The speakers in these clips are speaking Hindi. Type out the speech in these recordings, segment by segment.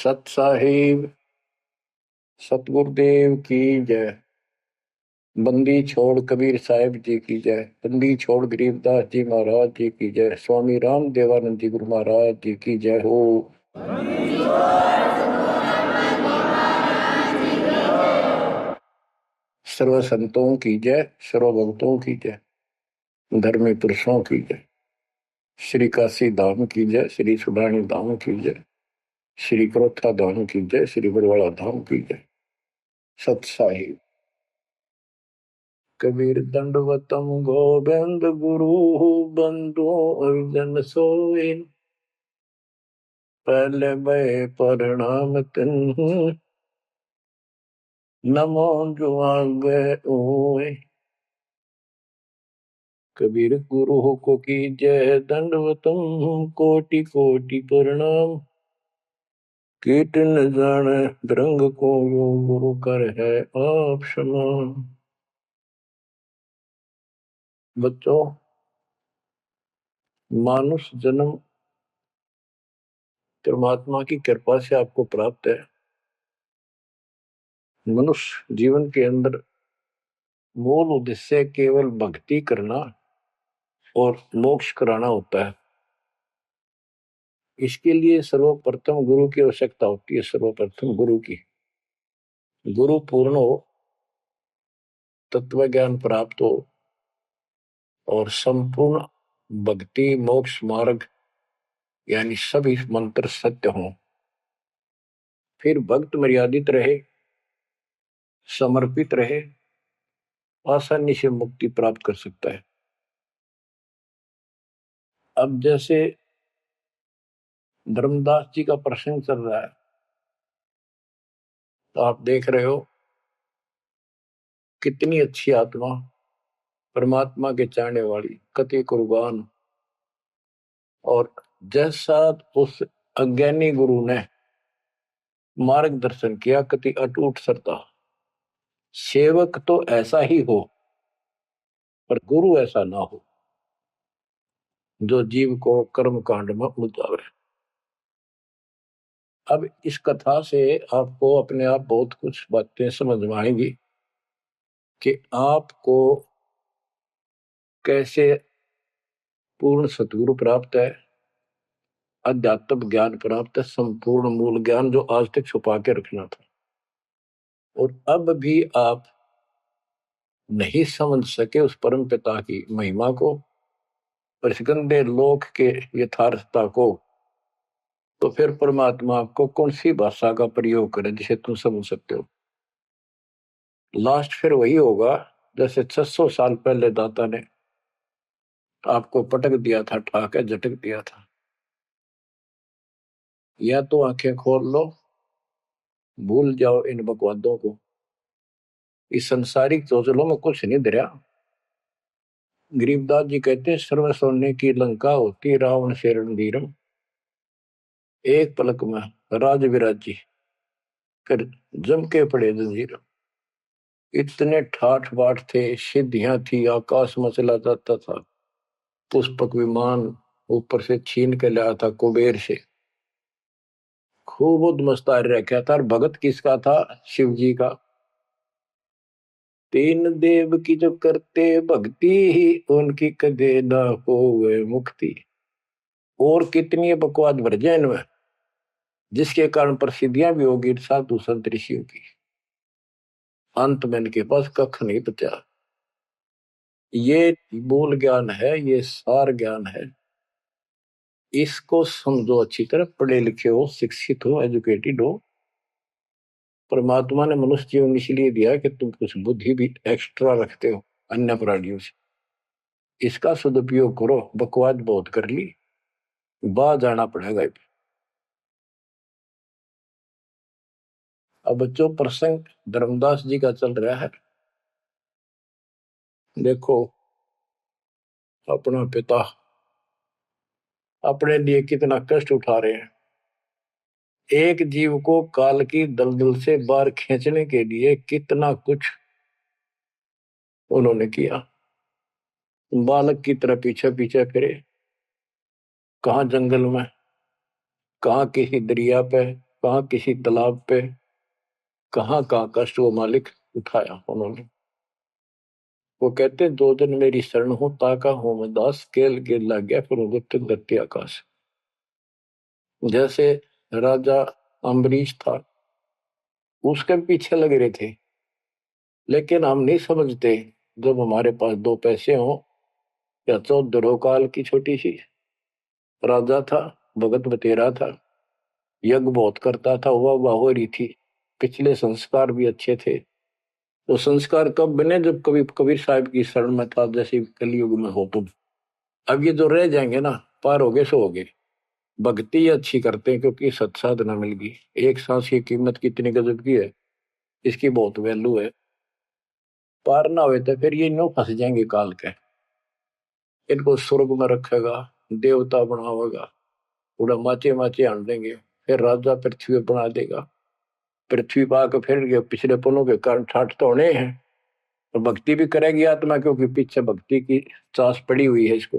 सत साहिब सतगुरुदेव की जय। बंदी छोड़ कबीर साहिब जी की जय। बंदी छोड़ गरीबदास जी महाराज जी की जय। स्वामी राम देवानंद जी गुरु महाराज जी की जय हो। सर्व संतों की जय, सर्व भक्तों की जय, धर्मी पुरुषों की जय। श्री काशी धाम की जय, श्री सुडानी धाम की जय, श्री क्रोथा धाम की जय, श्री बरवाड़ा धाम की जय। सत साहिब कबीर दंडवतम गोविंद गुरु बंधु अर्जन सोए। पहले भय प्रणाम तिन नमो जुआगे ओए। कबीर गुरु को की जय, दंडवतम कोटि कोटि प्रणाम। कीट न जाने रंग को यो गुरु कर है आप समान। बच्चों, मानुष जन्म परमात्मा की कृपा से आपको प्राप्त है। मनुष्य जीवन के अंदर मूल उद्देश्य केवल भक्ति करना और मोक्ष कराना होता है। इसके लिए सर्वप्रथम गुरु की आवश्यकता होती है। सर्वप्रथम गुरु की, गुरु पूर्ण हो, तत्व ज्ञान प्राप्त हो और संपूर्ण भक्ति मोक्ष मार्ग यानी सभी मंत्र सत्य हों। फिर भक्त मर्यादित रहे, समर्पित रहे, आसानी से मुक्ति प्राप्त कर सकता है। अब जैसे धर्मदास जी का प्रसंग चल रहा है, तो आप देख रहे हो कितनी अच्छी आत्मा, परमात्मा के चाहने वाली, कति कुर्बान। और जैसा उस अज्ञानी गुरु ने मार्गदर्शन किया, कति अटूट श्रद्धा। सेवक तो ऐसा ही हो, पर गुरु ऐसा ना हो जो जीव को कर्म कांड में उलझावे। अब इस कथा से आपको अपने आप बहुत कुछ बातें समझ में आएंगी कि आपको कैसे पूर्ण सतगुरु प्राप्त है, अध्यात्म ज्ञान प्राप्त है, संपूर्ण मूल ज्ञान जो आज तक छुपा के रखना था और अब भी आप नहीं समझ सके उस परम पिता की महिमा को, परिस्कंदे लोक के यथार्थता को, तो फिर परमात्मा आपको कौन सी भाषा का प्रयोग करे जिसे तुम समझ सकते हो। लास्ट फिर वही होगा जैसे 600 साल पहले दाता ने आपको पटक दिया था, ठाके झटक दिया था। या तो आंखें खोल लो, भूल जाओ इन बकवादों को। इस संसारिक चोचलों में कुछ नहीं धरा। गरीबदास जी कहते हैं, सर्व सोने की लंका होती रावण से रणधीरम। एक पलक में राज विराजी कर जम के पड़े जंजीर। इतने ठाठ बाट थे, सिद्धियां थी, आकाश में चला जाता था, पुष्पक विमान ऊपर से छीन के लाया था कुबेर से। खूब उद्मस्तार रखा था। और भगत किसका था? शिव जी का। तीन देव की जो करते भक्ति ही उनकी कदे ना होवे मुक्ति। और कितनी बकवाद भर जाए इनमें, जिसके कारण प्रसिद्धियां भी होगी साधु संत ऋषियों की। अंत में इनके पास कख नहीं बचा। ये मूल ज्ञान है, ये सार ज्ञान है। इसको समझो अच्छी तरह, पढ़े लिखे हो, शिक्षित हो, एजुकेटेड हो। परमात्मा ने मनुष्य जीवन इसलिए दिया कि तुम कुछ बुद्धि भी एक्स्ट्रा रखते हो अन्य प्राणियों से। इसका सदुपयोग करो। बकवाद बहुत कर ली, बाहर जाना पड़ेगा। अब बच्चों, प्रसंग धर्मदास जी का चल रहा है। देखो, अपना पिता अपने लिए कितना कष्ट उठा रहे हैं। एक जीव को काल की दलदल से बाहर खींचने के लिए कितना कुछ उन्होंने किया। बालक की तरह पीछे पीछे फिरे, कहाँ जंगल में, कहाँ किसी दरिया पे, कहाँ किसी तालाब पे, कहाँ कहाँ कष्ट वो मालिक उठाया उन्होंने। वो कहते दो दिन मेरी शरण हो, ताका हो मैं दास, केल केल लग गया फिर उगत गति आकाश। जैसे राजा अम्बरीश था, उसके पीछे लग रहे थे, लेकिन हम नहीं समझते जब हमारे पास दो पैसे हो, या 14 काल की छोटी सी राजा था, भगत बतेरा था, यज्ञ बहुत करता था, वाह हो रही थी, पिछले संस्कार भी अच्छे थे। तो संस्कार कब बने, जब कभी कबीर साहब की शरण में था, जैसे कलयुग में हो तुम। अब ये जो रह जाएंगे ना, पार हो गए सो हो गए। भक्ति अच्छी करते हैं क्योंकि सत्साधना मिल गई। एक सांस की कीमत कितनी गजब की है, इसकी बहुत वैल्यू है। पार ना हुए तो फिर ये नो फंस जाएंगे काल के। इनको स्वर्ग में रखेगा, देवता बनावेगा, पूरा माचे माचे आन देंगे, फिर राजा पृथ्वी बना देगा। पृथ्वी पा के फिर ये पिछले पुनों के कारण ठाठ तो होने हैं। और भक्ति भी करेगी आत्मा, क्योंकि पीछे भक्ति की चास पड़ी हुई है इसको।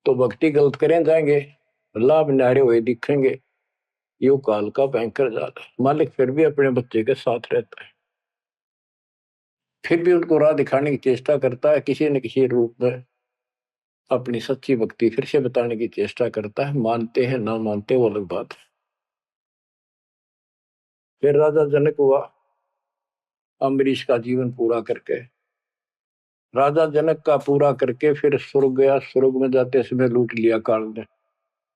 तो भक्ति गलत करें जाएंगे, लाभ नारे हुए दिखेंगे। यो काल का भयंकर जाल है। मालिक फिर भी अपने बच्चे के साथ रहता है, फिर भी उनको राह दिखाने की चेष्टा करता है, किसी न किसी रूप में अपनी सच्ची भक्ति फिर से बताने की चेष्टा करता है। मानते हैं ना मानते वो अलग बात है। फिर राजा जनक हुआ अम्बरीश का जीवन पूरा करके। राजा जनक का पूरा करके फिर स्वर्ग गया। स्वर्ग में जाते समय लूट लिया काल ने।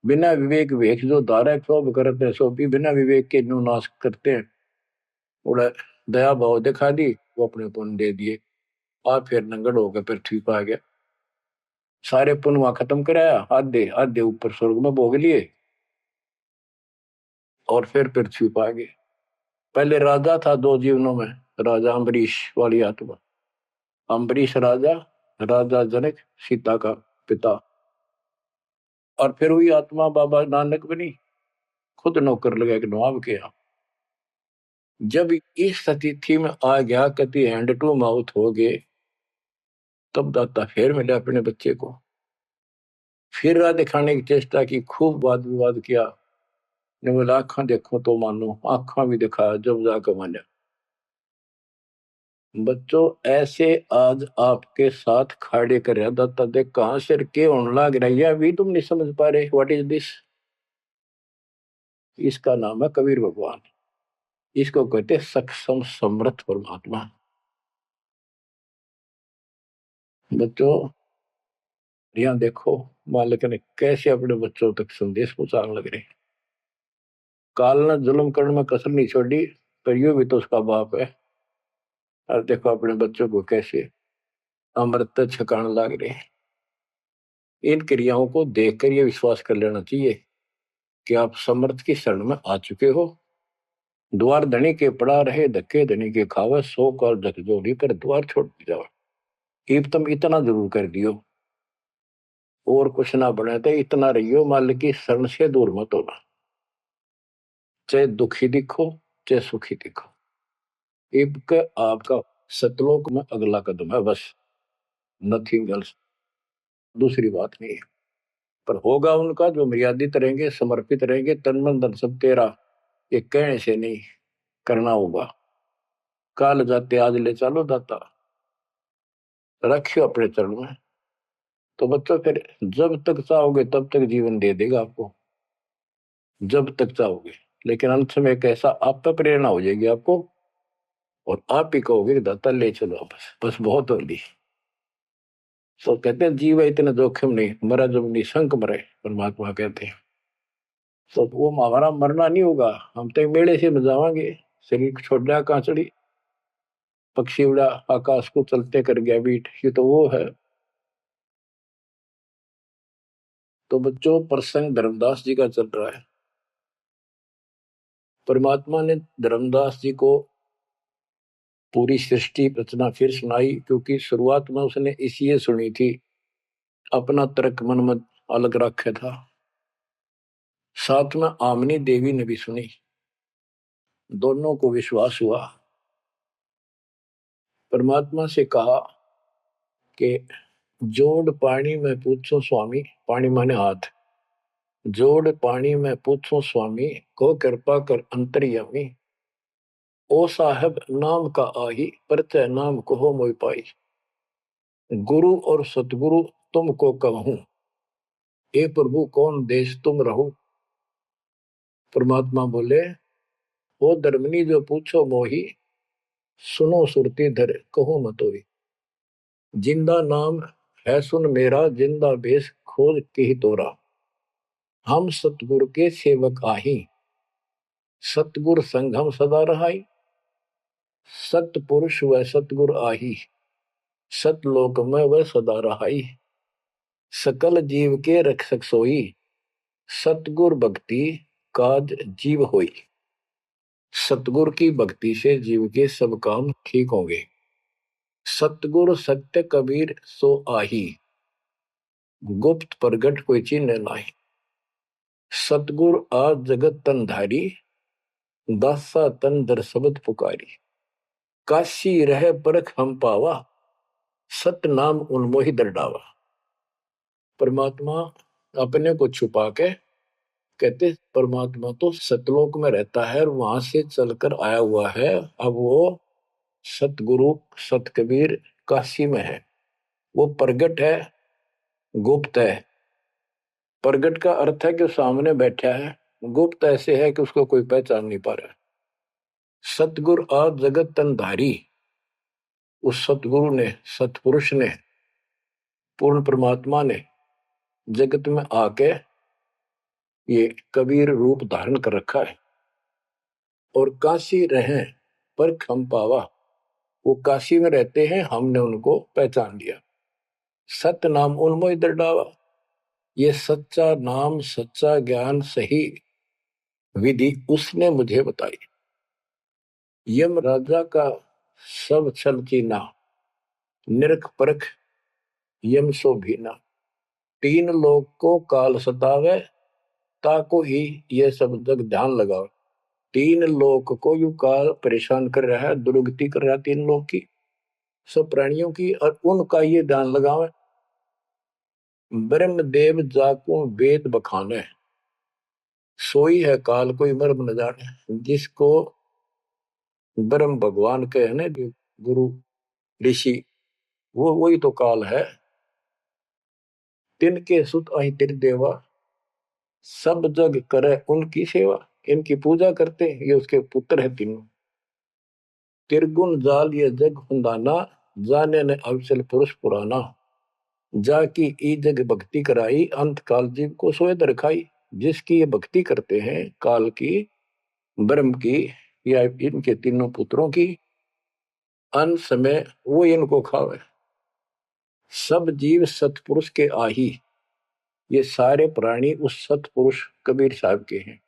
बिना विवेक वेख जो धारा क्षोभ करते, सो भी बिना विवेक के नु नाश करते हैं। उड़ा दया भाव दिखा दी, वो अपने पुण्य दे दिए। और फिर नंगड़ होकर पृथ्वी पर आ गया। सारे पुण्य वहां खत्म कराया, आधे आधे ऊपर स्वर्ग में भोग लिए, और फिर पृथ्वी पर आ गए। पहले राजा था दो जीवनों में, राजा अम्बरीश वाली आत्मा। अम्बरीश राजा, राजा जनक सीता का पिता। और फिर हुई आत्मा बाबा नानक बनी, खुद नौकर लगा के नवाब के यहाँ। जब इस स्थिति में आ गया, कति हैंड टू माउथ हो गए, तब दाता फिर मिले अपने बच्चे को। फिर राह दिखाने की चेष्टा की, खूब वाद विवाद किया। ने बोला आंखा देखो तो मानो, आंखा भी दिखाया जब जाकर माना। बच्चों ऐसे आज आपके साथ खड़े कर दाता देख कहां से के होने लग रही है, अभी तुम नहीं समझ पा रहे। What is this? इसका नाम है कबीर भगवान। इसको कहते सक्षम समर्थ परमात्मा। बच्चों यहाँ देखो, मालिक ने कैसे अपने बच्चों तक संदेश पहुंचाने लग रहे। काल ने जुल्म करने में कसर नहीं छोड़ी, पर यू भी तो उसका बाप है। और देखो अपने बच्चों को कैसे अमृत छकाने लग रहे। इन क्रियाओं को देखकर यह विश्वास कर लेना चाहिए कि आप समर्थ की शरण में आ चुके हो। द्वार धनी के पड़ा रहे, धक्के धनी के खावे, 100 काल झकझोरी कर द्वार छोड़ जाओ। इब तुम इतना जरूर कर दियो, और कुछ ना बने तो इतना रहियो, मालिक की शरण से दूर मत होना। चाहे दुखी दिखो, चाहे सुखी दिखो, इब के आपका सतलोक में अगला कदम है, बस नथिंग एल्स। दूसरी बात नहीं है। पर होगा उनका जो मर्यादित रहेंगे, समर्पित रहेंगे, तन मन धन सब तेरा, ये कहने से नहीं, करना होगा। काल जाते आज ले चलो दाता, रखियो अपने चरण में। तो बच्चों फिर जब तक चाहोगे तब तक जीवन दे देगा आपको, जब तक चाहोगे। लेकिन अंत में एक ऐसा आप पे प्रेरणा हो जाएगी आपको, और आप ही कहोगे कि दाता ले चलो, बस बस बहुत होगी। तो कहते हैं जीव है इतना जोखिम नहीं, मरा जब निशंक मरे, परमात्मा कहते हैं। तो वो हमारा मरना नहीं होगा, हम तो मेले से बजावांगे। शरीर छोड़ दिया कांचड़ी, पक्षी उड़ा आकाश को चलते कर गया बीट, ये तो वो है। तो बच्चों प्रसंग धर्मदास जी का चल रहा है। परमात्मा ने धर्मदास जी को पूरी सृष्टि रचना फिर सुनाई, क्योंकि शुरुआत में उसने इसलिए सुनी थी, अपना तर्क मन में अलग रखा था। साथ में आमनी देवी ने भी सुनी, दोनों को विश्वास हुआ। परमात्मा से कहा कि जोड़ पानी में पूछो स्वामी, पानी माने हाथ, जोड़ पानी में पूछो स्वामी, को कृपा कर अंतर्यामी। ओ साहब नाम का आही, परचय नाम कहो मोहि पाई। गुरु और सतगुरु तुमको कहूं, हे प्रभु कौन देश तुम रहो। परमात्मा बोले, ओ धर्मनी जो पूछो मोही, सुनो सुरती धर कहो मतोई। जिंदा नाम है सुन मेरा, जिंदा बेस खोज के ही तोरा। हम सतगुरु के सेवक आही, सतगुर संग हम सदा रहाई। सतपुरुष व सतगुर आही, सतलोक में वह सदा रहाई। सकल जीव के रक्षक सोई, सतगुर भक्ति काज जीव होई। सतगुर की भक्ति से जीव के सब काम ठीक होंगे। सतगुर सत्य कबीर सो आही, गुप्त प्रगट कोई चिन्ह नाही। सतगुर आज जगत तन धारी, दासा तन दर शब्द पुकारी। काशी रह परख हम पावा, सत नाम उन्मोहि दर डावा। परमात्मा अपने को छुपा के कहते परमात्मा तो सतलोक में रहता है और वहां से चलकर आया हुआ है। अब वो सतगुरु सत कबीर काशी में है। वो प्रगट है, गुप्त है। प्रगट का अर्थ है कि सामने बैठा है, गुप्त ऐसे है कि उसको कोई पहचान नहीं पा रहा। सतगुरु आज जगत तन धारी, उस सतगुरु ने, सतपुरुष ने, पूर्ण परमात्मा ने जगत में आके ये कबीर रूप धारण कर रखा है। और काशी रहे पर खम पावा, वो काशी में रहते हैं, हमने उनको पहचान लिया। सत नाम उन्मोहि दर डावा। ये सच्चा नाम, सच्चा ज्ञान, सही विधि उसने मुझे बताई। यम राजा का सब छल चीना, निरख परख यम सो भीना। तीन लोग को काल सतावे, ताको ही ये सब जग ध्यान लगाओ। तीन लोग को यू काल परेशान कर रहा है, दुर्गति कर रहा है तीन लोग की, सब प्राणियों की, और उनका ये ध्यान लगावे। ब्रह्मदेव जाको वेद बखाने, सोई है काल कोई मर्म न जाने। जिसको ब्रह्म भगवान के है ना, जो गुरु ऋषि, वो वही तो काल है। तिनके सुत अहि तिर देवा, सब जग करे उनकी सेवा। इनकी पूजा करते, ये उसके पुत्र है तीनों। तिरगुण जाल ये जग हुंदाना, जाने ने अवसल पुरुष पुराना। जाकी ई जग भक्ति कराई, अंत काल जीव को सोए दरखाई। जिसकी ये भक्ति करते हैं काल की, ब्रह्म की, या इनके तीनों पुत्रों की, अंत समय वो इनको खावे। सब जीव सतपुरुष के आही, ये सारे प्राणी उस सतपुरुष कबीर साहब के हैं।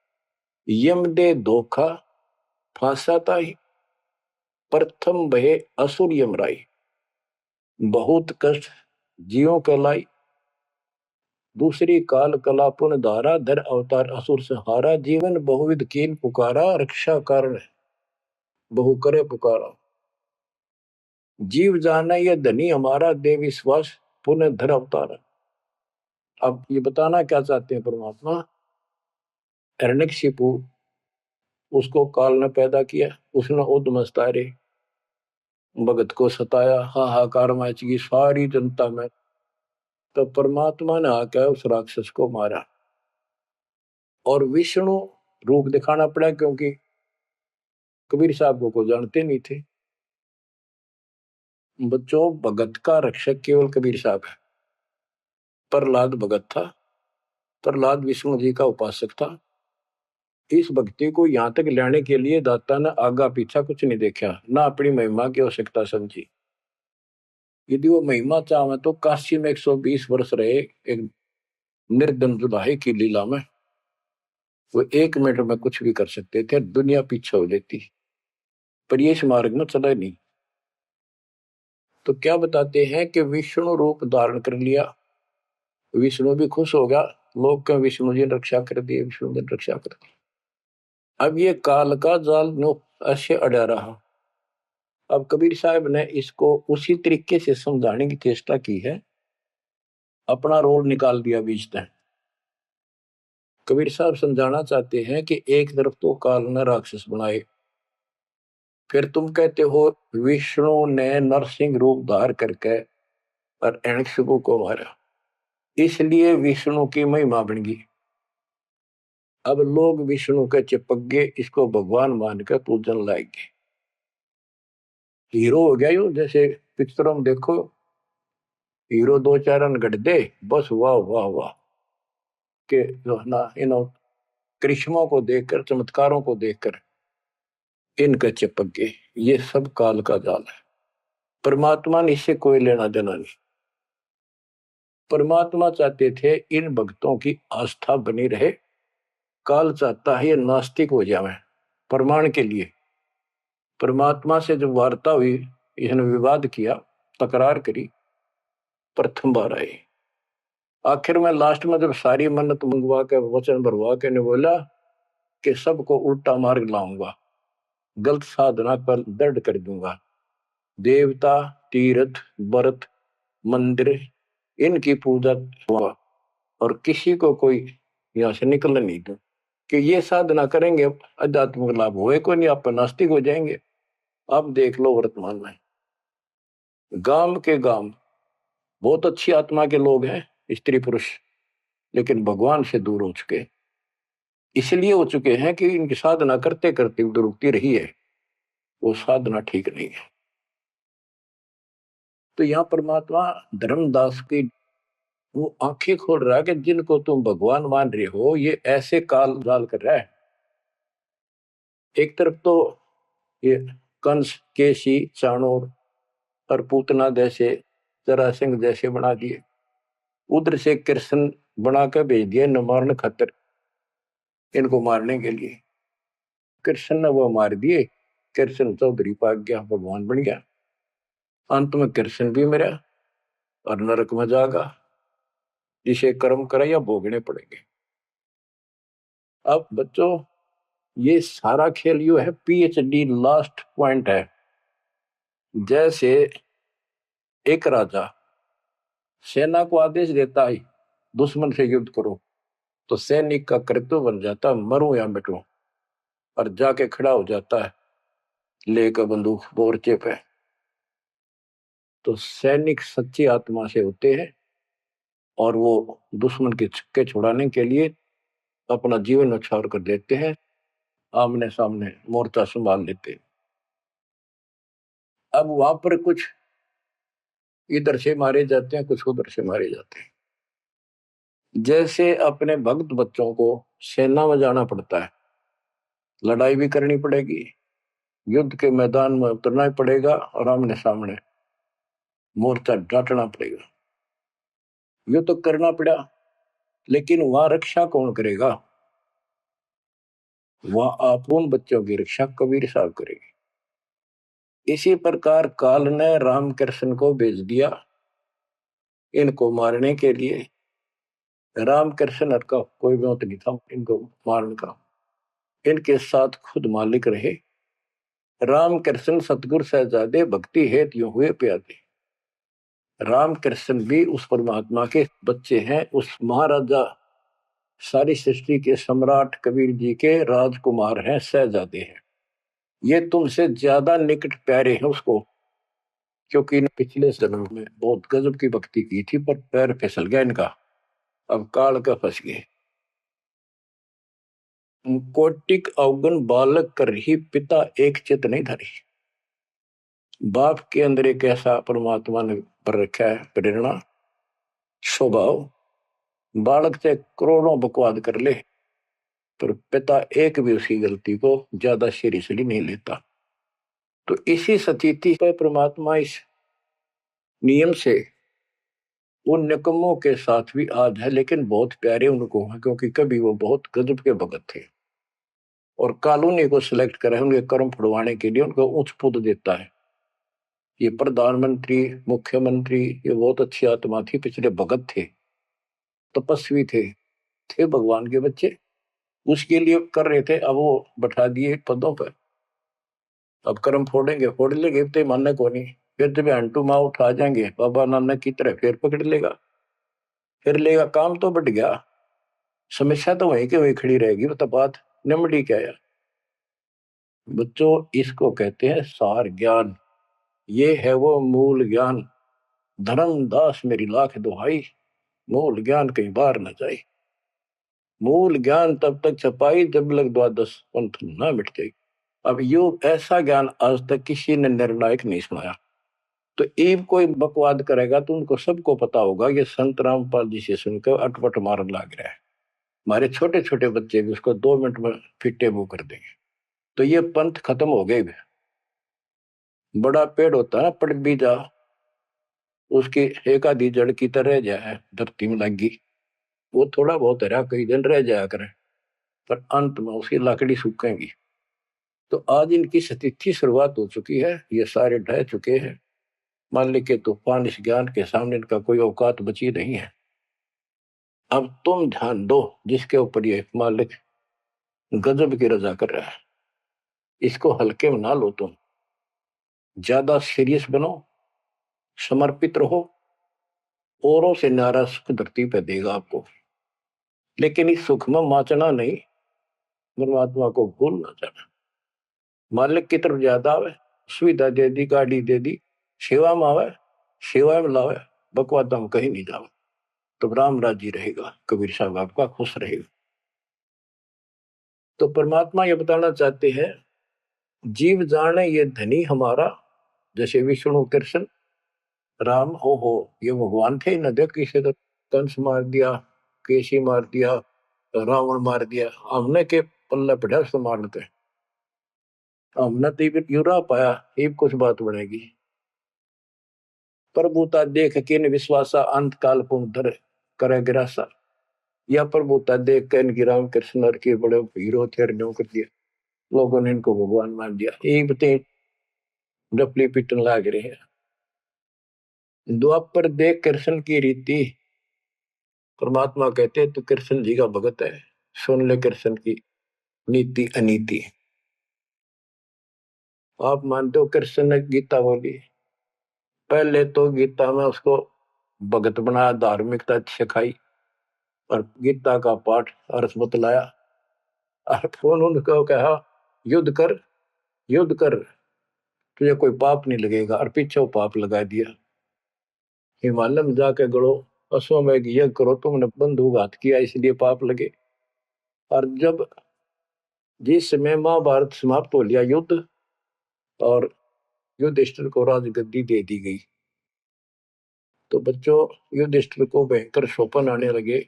यम दे धोखा फांसाता ही, प्रथम भय असुर यमराई। बहुत कष्ट जीवों के लाई, दूसरी काल कला पुन धारा। धर अवतार असुर से हारा। जीवन बहुविध कीन पुकारा, रक्षा कारण बहु करे पुकारा। जीव जाना ये धनी हमारा, दे विश्वास पुनः धर अवतारा। अब ये बताना क्या चाहते हैं परमात्मा। हिरण्यकशिपु, उसको काल ने पैदा किया, उसने उद्मस्तारे भगत को सताया, हाहाकार मच गई सारी जनता में। तो परमात्मा ने आकर उस राक्षस को मारा और विष्णु रूप दिखाना पड़ा, क्योंकि कबीर साहब को जानते नहीं थे। बच्चों, भगत का रक्षक केवल कबीर साहब है। प्रहलाद भगत था, प्रहलाद विष्णु जी का उपासक था। इस भक्ति को यहां तक लाने के लिए दाता ने आगा पीछा कुछ नहीं देखा, ना अपनी महिमा की आवश्यकता समझी। यदि वो महिमा चाहे तो काशी में 120 वर्ष रहे एक निर्धन जुदाई की लीला में, वो 1 मिनट में कुछ भी कर सकते थे, दुनिया पीछे हो जाती। पर ये इस मार्ग में चला नहीं। तो क्या बताते हैं कि विष्णु रूप धारण कर लिया, विष्णु भी खुश हो गया। लोग का विष्णु जी ने रक्षा कर दी, विष्णु जी ने रक्षा कर दी। अब ये काल का जाल नो ऐसे अड़ा रहा। अब कबीर साहब ने इसको उसी तरीके से समझाने की चेष्टा की है, अपना रोल निकाल दिया बीच में। कबीर साहब समझाना चाहते हैं कि एक तरफ तो काल ने राक्षस बनाए, फिर तुम कहते हो विष्णु ने नरसिंह रूप धार करके और हिरण्यकशिपु को मारा, इसलिए विष्णु की महिमा बन गई। अब लोग विष्णु के चिपक गए, इसको भगवान मान कर पूजन लाएंगे। हीरो हो गया यो, जैसे पिक्चरों में देखो हीरो दो चार रन गढ़ दे, बस वाह वाह वाह के जो है ना, इन करिश्मों को देखकर, चमत्कारों को देखकर इनके चिपक गए। ये सब काल का जाल है, परमात्मा ने इससे कोई लेना देना नहीं। परमात्मा चाहते थे इन भक्तों की आस्था बनी रहे, काल चाहता है ये नास्तिक हो जाए। प्रमाण के लिए परमात्मा से जब वार्ता हुई, इसने विवाद किया, तकरार करी, प्रथम बार आई। आखिर में लास्ट में जब सारी मन्नत मंगवा के, वचन भरवा के ने बोला कि सबको उल्टा मार्ग लाऊंगा, गलत साधना पर दृढ़ कर दूंगा, देवता, तीर्थ, व्रत, मंदिर इनकी पूजा हुआ और किसी को कोई यहां से निकलने नहीं दूं, कि ये साधना करेंगे आध्यात्मिक लाभ होए को नहीं, आप नास्तिक हो जाएंगे। अब देख लो वर्तमान में गांव के गांव बहुत अच्छी आत्मा के लोग हैं, स्त्री पुरुष, लेकिन भगवान से दूर हो चुके, इसलिए हो चुके हैं कि इनकी साधना करते करते रुकती रही है, वो साधना ठीक नहीं है। तो यहाँ परमात्मा धर्मदास की वो आंखें खोल रहा है कि जिनको तुम भगवान मान रहे हो ये ऐसे काल जाल कर रहा है। एक तरफ तो ये कंस, केसी, चाणूर और पूतना जैसे, जरासिंह जैसे बना दिए, उधर से कृष्ण बना कर भेज दिया न मारने खातिर, इनको मारने के लिए। कृष्ण ने वो मार दिए, कृष्ण चौधरी पाक गया, भगवान बन गया। अंत में कृष्ण भी मरा और नरक में जागा, जिसे कर्म करे या भोगने पड़ेंगे। अब बच्चों ये सारा खेल यो है, पीएचडी लास्ट पॉइंट है। जैसे एक राजा सेना को आदेश देता है दुश्मन से युद्ध करो, तो सैनिक का कर्तव्य बन जाता मरूं या मिटूं, और जाके खड़ा हो जाता है लेकर बंदूक मोर्चे पे। तो सैनिक सच्ची आत्मा से होते हैं और वो दुश्मन के छक्के छुड़ाने के लिए अपना जीवन न्यौछावर कर देते हैं, आमने सामने मोर्चा संभाल लेते हैं। अब वहां पर कुछ इधर से मारे जाते हैं, कुछ उधर से मारे जाते हैं। जैसे अपने भक्त बच्चों को सेना में जाना पड़ता है, लड़ाई भी करनी पड़ेगी, युद्ध के मैदान में उतरना ही पड़ेगा और आमने सामने मोर्चा डांटना पड़ेगा। ये तो करना पड़ा, लेकिन वहां रक्षा कौन करेगा? वहां आप उन बच्चों की रक्षा कबीर साहब करेंगे। इसी प्रकार काल ने राम कृष्ण को भेज दिया इनको मारने के लिए। राम कृष्ण का कोई मौत नहीं था इनको मारने का, इनके साथ खुद मालिक रहे। राम कृष्ण सतगुरु सहजादे भक्ति हेत यूं हुए प्यादे। राम कृष्ण भी उस परमात्मा के बच्चे हैं, उस महाराजा सारी सृष्टि के सम्राट कबीर जी के राजकुमार हैं, सहजादे हैं। ये तुमसे ज्यादा निकट प्यारे हैं उसको, क्योंकि पिछले जन्म में बहुत गजब की भक्ति की थी, पर पैर फिसल गया इनका, अब काल का फंस गए। कोटिक अवगुण बालक कर ही पिता एक चित नहीं धरी। बाप के अंदर एक ऐसा परमात्मा ने पर रखा है प्रेरणा, स्वभाव, बालक से करोड़ों बकवाद कर ले पर पिता एक भी उसकी गलती को ज्यादा सीरियसली नहीं लेता। तो इसी स्थिति पर परमात्मा इस नियम से उन निकम्मों के साथ भी आज है, लेकिन बहुत प्यारे उनको हैं, क्योंकि कभी वो बहुत गजब के भगत थे और कॉलोनी को सिलेक्ट करे उनके कर्म फुड़वाने के लिए उनको उच्च पद देता है। ये प्रधानमंत्री, मुख्यमंत्री, ये बहुत अच्छी आत्मा थी, पिछले भगत थे, तपस्वी थे भगवान के बच्चे, उसके लिए कर रहे थे। अब वो बैठा दिए पदों पर, अब कर्म फोड़ लेंगे तो मानने को नहीं, फिर जब अंटू माँ उठा जाएंगे बाबा नानक की तरह फिर पकड़ लेगा, फिर लेगा, काम तो बढ़ गया। समस्या तो वहीं के वहीं खड़ी रहेगी, मतलब बात निमड़ी क्या है बच्चों। इसको कहते हैं सार ज्ञान। ये है वो मूल ज्ञान। धर्मदास मेरी लाख दुहाई, मूल ज्ञान कहीं बाहर न जाए। मूल ज्ञान तब तक छपाई जब लग द्वादश पंथ ना मिट जाए। अब यो ऐसा ज्ञान आज तक किसी ने निर्णायक नहीं सुनाया। तो ईब कोई बकवाद करेगा तो उनको सबको पता होगा ये संत रामपाल जी से सुनकर अटपट मारन लग रहा है। हमारे छोटे छोटे बच्चे भी उसको 2 मिनट में फिट्टे मुंह कर देंगे। तो ये पंथ खत्म हो गए। बड़ा पेड़ होता है पड़ भी जा, उसकी एक आधी जड़ की तरह जाए धरती में लगी, वो थोड़ा बहुत हरा कई दिन रह जाया करे, पर अंत में उसकी लकड़ी सूखेगी। तो आज इनकी स्थिति शुरुआत हो चुकी है, ये सारे ढह चुके हैं। मालिक के तूफान इस ज्ञान के सामने इनका कोई औकात बची नहीं है। अब तुम ध्यान दो जिसके ऊपर ये मालिक गजब की रजा कर रहा है, इसको हल्के में ना लो। तुम ज्यादा सीरियस बनो, समर्पित रहो। औरों से नारा सुख धरती पे देगा आपको, लेकिन इस सुख में माचना नहीं, परमात्मा को भूल ना जाना। मालिक की तरफ ज्यादा आवे, सुविधा दे दी, गाड़ी दे दी, सेवा में आवे, सेवा में लावे, बकवाद हम कहीं नहीं जावे, तो राम राजी रहेगा, कबीर साहब आपका खुश रहेगा। तो परमात्मा ये बताना चाहते हैं, जीव जाने ये धनी हमारा। जैसे विष्णु कृष्ण राम हो ये भगवान थे न, देख किसी तो कंस मार दिया, केसी मार दिया, रावण मार दिया, हमने के पल्ले पड़ा उसको मार लेते। हमने तो युरा पाया, ये कुछ बात बनेगी। प्रभुता देख किन विश्वासा, अंत काल पुनः करे गिरासा। या प्रभुता देख के इनकी राम कृष्ण के बड़े हीरो थे, न्यों कर दिया, लोगों ने इनको भगवान मान दिया। ये बते डपली पिटन लाग रहे हैं। द्वापर देख कृष्ण की रीति, परमात्मा कहते हैं तू कृष्ण जी का भगत है, सुन ले कृष्ण की नीति अनीति। आप मानते हो कृष्ण ने गीता बोली, पहले तो गीता में उसको भगत बनाया, धार्मिकता सिखाई और गीता का पाठ अर्थ बतलाया। और उनको कहा युद्ध कर, युद्ध कर, तुझे कोई पाप नहीं लगेगा, और पीछे वो पाप लगा दिया। हिमालय में जाके गड़ो, अश्वमेध यज्ञ करो, तुमने बंधुघात किया इसलिए पाप लगे। और जब जिस समय महाभारत समाप्त हो लिया युद्ध, और युधिष्ठिर को राजगद्दी दे दी गई, तो बच्चों युधिष्ठिर को भयंकर शोपन आने लगे।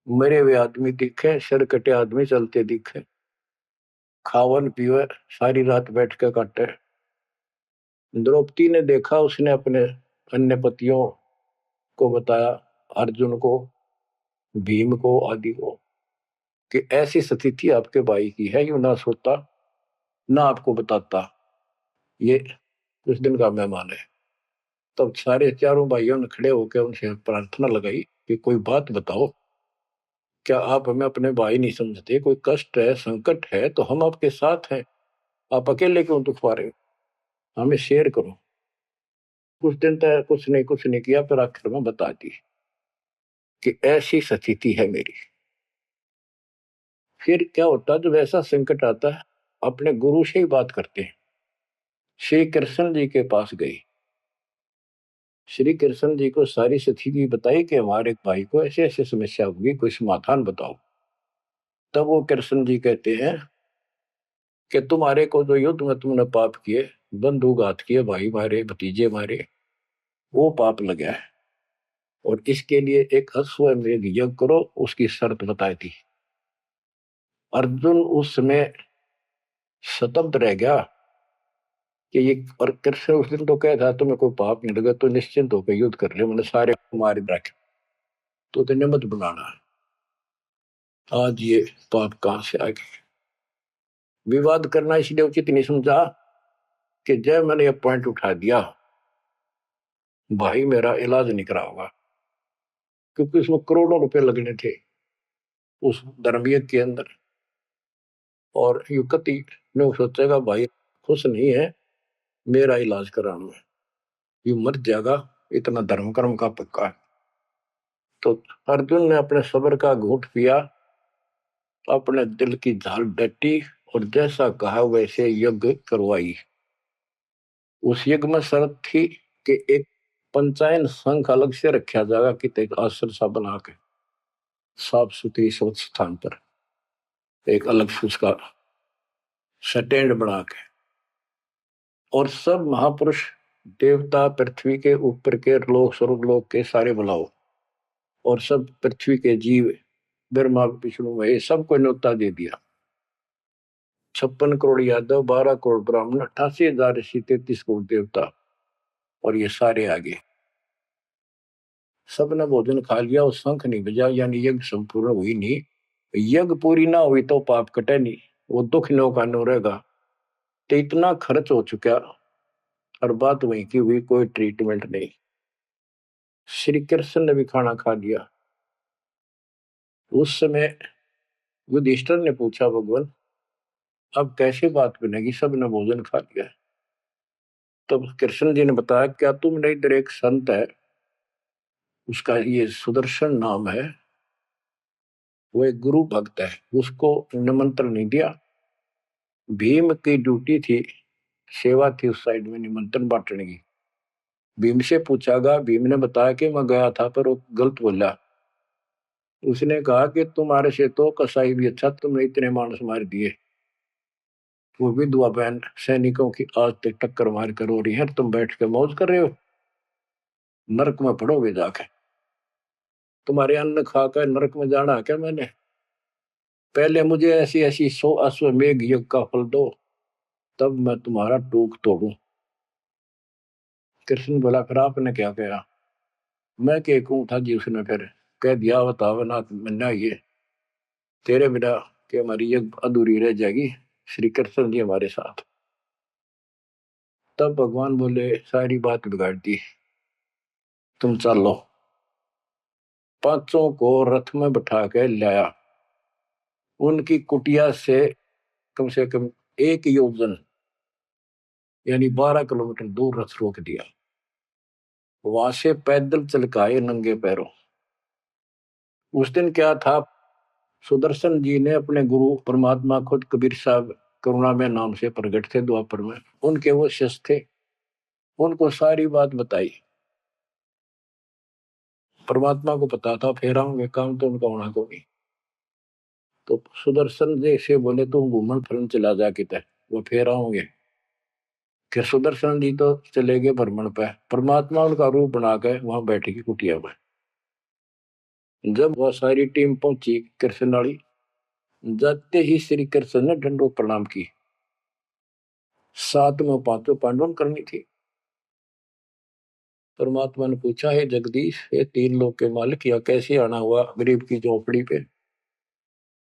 मरे हुए आदमी दिखे, सिर कटे आदमी चलते दिखे, खावन पीवे सारी रात बैठ के काटे। द्रौपदी ने देखा, उसने अपने अन्य पतियों को बताया, अर्जुन को, भीम को, आदि को, कि ऐसी स्थिति आपके भाई की है। यू ना सोता ना आपको बताता, ये कुछ दिन का मेहमान है। तब सारे चारों भाइयों ने खड़े होकर उनसे प्रार्थना लगाई कि कोई बात बताओ, क्या आप हमें अपने भाई नहीं समझते? कोई कष्ट है, संकट है तो हम आपके साथ हैं, आप अकेले क्यों दुख पा रहे हो? हमें शेयर करो। कुछ दिन तक कुछ नहीं किया, फिर आखिर में बता दी कि ऐसी स्थिति है मेरी। फिर क्या होता है जब ऐसा संकट आता है, अपने गुरु से ही बात करते हैं। श्री कृष्ण जी के पास गई, श्री कृष्ण जी को सारी स्थिति बताई कि हमारे भाई को ऐसे ऐसे समस्या होगी, कोई समाधान बताओ। तब वो कृष्ण जी कहते हैं कि तुम्हारे को जो युद्ध में तुमने पाप किए, बंधुघात किए, भाई मारे, भतीजे मारे, वो पाप लगा है, और इसके लिए एक अश्वमेध यज्ञ करो, उसकी शर्त बताई थी। अर्जुन उस समय स्तब्ध रह गया कि ये, और कृष्ण उस दिन तो कह था तुम्हें कोई पाप नहीं लगा तो निश्चिंत होकर युद्ध कर ले, मैंने सारे मार रखे, तो तेने मत बनाना। आज ये पाप कहां से आ गए? विवाद करना इसलिए उचित नहीं समझा कि जब मैंने ये पॉइंट उठा दिया, भाई मेरा इलाज नहीं करा होगा, क्योंकि उसमें करोड़ों रुपए लगने थे उस धर्मयज्ञ के अंदर। और युक्ति ने सोचेगा भाई खुश नहीं है, मेरा इलाज कराना है, यू मर जाएगा, इतना धर्म कर्म का पक्का है। तो अर्जुन ने अपने सब्र का घूंट पिया, अपने दिल की झाल डटी और जैसा कहा वैसे यज्ञ करवाई। उस यज्ञ में शर्त थी कि एक पंचायन संघ अलग से रखा जाएगा, कि एक आश्रम सा बना के साफ सुथरी स्वच्छ स्थान पर एक अलग से उसका स्टैंड बना के, और सब महापुरुष देवता पृथ्वी के ऊपर के लोक स्वर्गलोक के सारे बुलाओ, और सब पृथ्वी के जीव ब्रह्मा विष्णु महेश सबको न्योता दे दिया। 56 करोड़ यादव, 12 करोड़ ब्राह्मण, 88,000 ऋषि, 33 करोड़ देवता, और ये सारे आगे। सबने भोजन खा लिया और शंख नहीं बजा, यानी यज्ञ संपूर्ण हुई नहीं। यज्ञ पूरी ना हुई तो पाप कटे नहीं, वो दुख नो का नो रहेगा। तो इतना खर्च हो चुका और बात वहीं की हुई, कोई ट्रीटमेंट नहीं। श्री कृष्ण ने भी खाना खा लिया। उस समय युधिष्ठिर ने पूछा, भगवान अब कैसे बात बनेगी, सबने भोजन खा लिया। तब कृष्ण जी ने बताया, क्या तुमने इधर एक संत है, उसका ये सुदर्शन नाम है, वो एक गुरु भक्त है, उसको निमंत्रण नहीं दिया। भीम की ड्यूटी थी, सेवा थी उस साइड में निमंत्रण बांटने की। भीम से पूछागा, भीम ने बताया कि मैं गया था पर वो गलत बोला। उसने कहा कि तुम्हारे से तो कसाई भी अच्छा, तुमने इतने मानस मार दिए, वो विधवा बहन सैनिकों की आज तक टक्कर मार कर हो रही है, तुम बैठ के मौज कर रहे हो, नरक में पड़ोगे जाके। तुम्हारे अन्न खाकर नरक में जाना क्या मैंने? पहले मुझे ऐसी ऐसी 100 अश्वमेघ यज्ञ का फल दो, तब मैं तुम्हारा टूक तोड़ू। कृष्ण बोला, फिर आपने क्या कहा? मैं के कहूं था जी, उसने फिर कह दिया, बताओ ना मन्ना, ये तेरे बिना कि हमारी यज्ञ अधूरी रह जाएगी, श्री कृष्ण जी हमारे साथ। तब भगवान बोले, सारी बात बिगाड़ दी, तुम चलो। पांचों को रथ में बैठा के लाया, उनकी कुटिया से कम 1 योजन यानी 12 किलोमीटर दूर रथ रोक दिया। वहां से पैदल चल के आए नंगे पैरों। उस दिन क्या था, सुदर्शन जी ने अपने गुरु परमात्मा खुद कबीर साहब करुणा में नाम से प्रकट थे द्वापर में, उनके वो शिष्य थे, उनको सारी बात बताई। परमात्मा को पता था फेर आऊंगे, काम तो उनका होना को नहीं। तो सुदर्शन जी से बोले, तुम घूमन फिरन चला जा किते, वो फेर आऊंगे। कि सुदर्शन जी तो चले गए भ्रमण पे, परमात्मा उनका रूप बना के वहां बैठेगी कुटिया में। जब वह सारी टीम पहुंची कृष्ण वाली, जाते ही श्री कृष्ण ने दंडोत प्रणाम की। साथ में पांचों पांडवों करनी थी। परमात्मा ने पूछा, है जगदीश, ये 3 लोक के मालिक, या कैसे आना हुआ गरीब की झोपड़ी पे?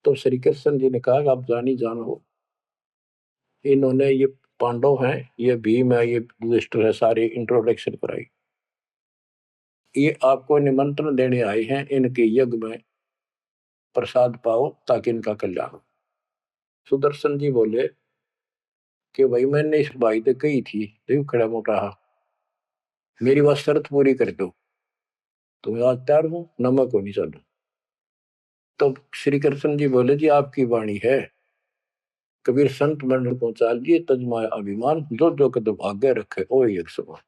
तो श्री कृष्ण जी ने कहा, आप जानी जान हो, इन्होंने ये पांडव हैं, ये भीम है, ये युधिष्ठिर है, सारी इंट्रोडक्शन कराई। ये आपको निमंत्रण देने आए हैं, इनके यज्ञ में प्रसाद पाओ ताकि इनका कल्याण हो। सुदर्शन जी बोले कि भाई मैंने इस भाई से कही थी, देखो खड़ा मोटा, मेरी बात शर्त पूरी कर दो, तो मैं आज तैयार हूं, नमक हो नहीं चलो। तो श्री कृष्ण जी बोले, जी आपकी वाणी है, कबीर संत मंडल पहुंचा लिए, तजमाय अभिमान, जो जो कदम आगे रखे ओ एक समान।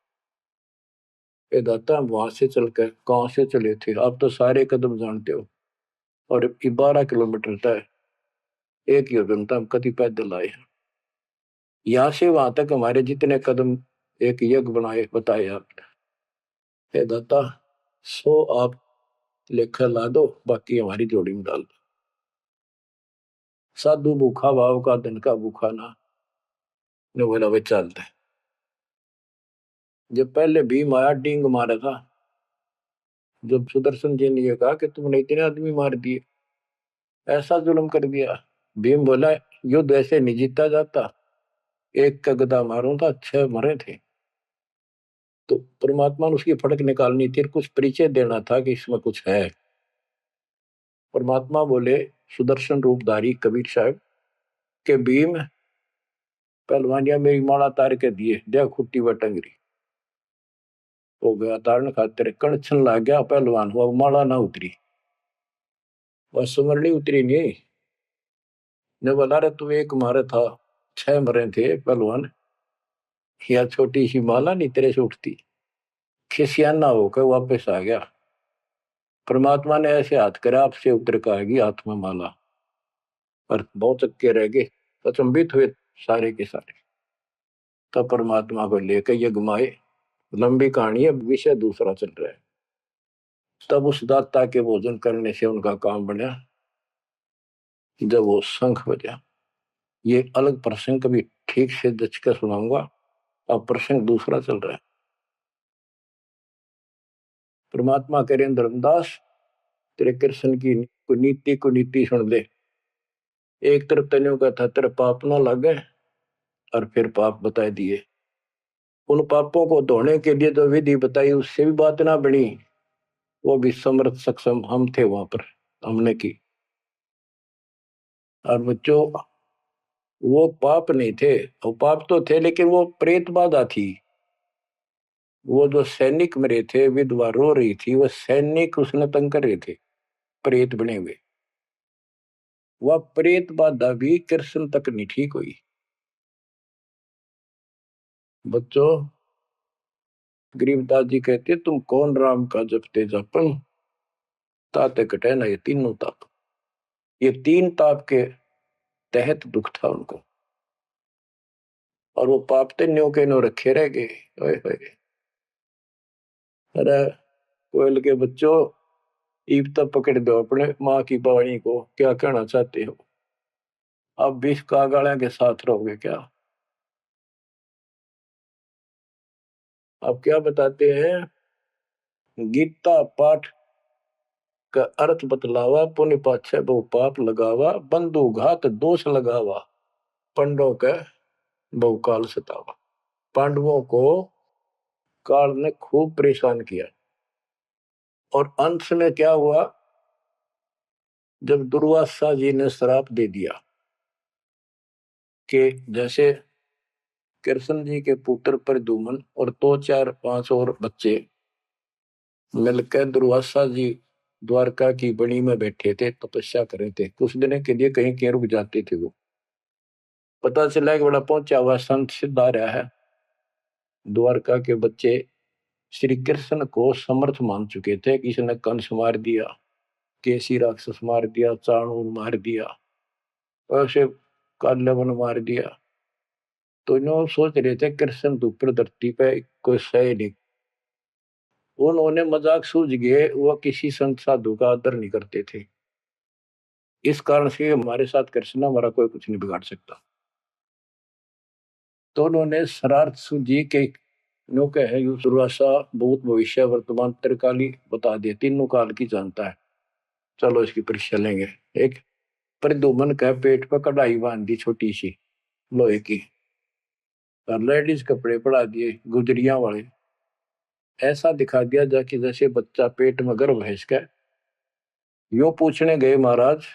ये दाता, वहां से चलकर कहां से चले थे, आप तो सारे कदम जानते हो, और 12 किलोमीटर तय 1 योजन तक हम कभी पैदल आए हैं। यहाँ से वहां तक हमारे जितने कदम एक यज्ञ बनाए बताए आपने। हे दाता, 100 आप लेखा ला दो, बाकी हमारी जोड़ी में डाल दो। साधु भूखा भाव का, धन का भूखा ना। ने बोला, वे चलते। जब पहले भीम आया, डींग मारा था। जब सुदर्शन जी ने ये कहा कि तुमने इतने आदमी मार दिए, ऐसा जुल्म कर दिया, भीम बोला, युद्ध ऐसे नहीं जीता जाता, एक का गदा मारो था 6 मरे थे। तो परमात्मा ने उसकी फड़क निकालनी थी, कुछ परिचय देना था कि इसमें कुछ है। परमात्मा बोले, सुदर्शन रूपधारी कबीर साहब के भीम पहलवानिया मेरी माला तार के दिए, देख खुट्टी व टंगरी। हो गया धारण खातिर कणछन लाग गया पहलवान हुआ माला ना उतरी वह सुमरनी उतरी नहीं ने बोला रे तू एक मारे था 6 मरे थे पहलवान या छोटी सी माला नहीं तेरे से उठती खिसियाना होकर वापस आ गया परमात्मा ने ऐसे हाथ करा आपसे उतर का आएगी हाथ में माला पर बहुत चक्के रह गए अचंभित हुए सारे के सारे तब परमात्मा को लेकर ये घुमाए लंबी कहानी है विषय दूसरा चल रहा है तब उस दाता के भोजन करने से उनका काम बना जब वो शंख बजा ये अलग प्रसंग कभी ठीक से जच कर सुनाऊंगा अब प्रसंग दूसरा चल रहा है परमात्मा करें धर्मदास तेरे कृष्ण की कुनीति कुनीति सुन ले एक तरफ तनियों का था तेरे पाप ना लगे और फिर पाप बता दिए उन पापों को धोने के लिए जो विधि बताई उससे भी बात ना बनी वो भी समर्थ सक्षम हम थे वहां पर हमने की और बच्चों वो पाप नहीं थे वो पाप तो थे लेकिन वो प्रेत बाधा थी वो जो सैनिक मरे थे विधवा रो रही थी वो सैनिक उसने तंग कर रहे थे प्रेत बने हुए वह प्रेत बाधा भी कृष्ण तक नहीं ठीक हुई बच्चों गरीबदास जी कहते तुम कौन राम का जपते जपन ताते कटे ना ये तीनों ताप ये 3 ताप के तहत दुख था उनको और वो पाप ते न्यो के न्यो रखे रह गए ओए होए अरे कोयल के बच्चों ईब तक पकड़ दो अपने माँ की वाणी को क्या कहना चाहते हो अब 20 कागाड़ा के साथ रहोगे क्या अब क्या बताते हैं गीता पाठ का अर्थ बतलावा पुण्य पाछे बहु पाप लगावा बंधु घात दोष लगावा पंडों का बहुकाल सतावा पांडवों को काल ने खूब परेशान किया और अंत में क्या हुआ जब दुर्वासा जी ने श्राप दे दिया कि जैसे कृष्ण जी के पुत्र प्रद्युम्न और 2 4 5 और बच्चे मिलकर दुर्वासा जी द्वारका की बनी में बैठे थे तपस्या कर रहे थे कुछ दिन के लिए कहीं कहीं रुक जाते थे वो पता चला कि बड़ा पहुंचा हुआ संत सिद्ध आ रहा है द्वारका के बच्चे श्री कृष्ण को समर्थ मान चुके थे किसी ने कंस मार दिया केसी राक्षस मार दिया चाणूर मार दिया ऐसे काल्यवन मार दिया तो इन्हों सोच रहे थे कृष्ण तो ऊपर धरती पे कोई सही नहीं उन्होंने मजाक सूझ गए वह किसी संत साधु का आदर नहीं करते थे इस कारण से हमारे साथ कृष्ण हमारा कोई कुछ नहीं बिगाड़ सकता तो उन्होंने शरारत सूझी के नो कहे दुर्वासा भूत भविष्य वर्तमान त्रिकाली बता दिए तीनों काल की जानता है चलो इसकी परीक्षा लेंगे एक प्रद्युम्न का पेट पर कढ़ाई बांध दी छोटी सी लोहे की और लेडीज कपड़े पड़ा दिए गुजरिया वाले ऐसा दिखा दिया जाके जैसे बच्चा पेट में गर्भ है इसका यो पूछने गए महाराज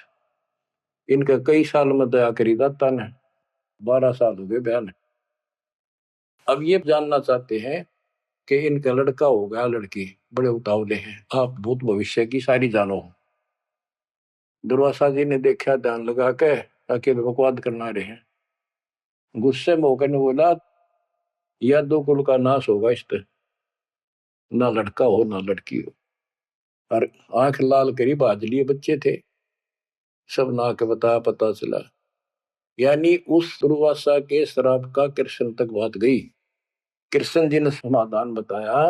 इनका कई साल में दया करी दाता ने 12 साल हो गए बयान अब ये जानना चाहते हैं कि इनका लड़का होगा लड़की बड़े उतावले हैं आप भूत भविष्य की सारी जानो दुर्वासा जी ने देखा ध्यान लगा के ताकि बकवाद करना रहे हैं गुस्से में होकर ने बोला यह 2 कुल का नाश होगा इस पे ना लड़का हो ना लड़की हो और आंख लाल करी बाज लिए बच्चे थे सब ना के बताया पता चला यानी उस दुर्वासा के श्राप का कृष्ण तक बात गई कृष्ण जी ने समाधान बताया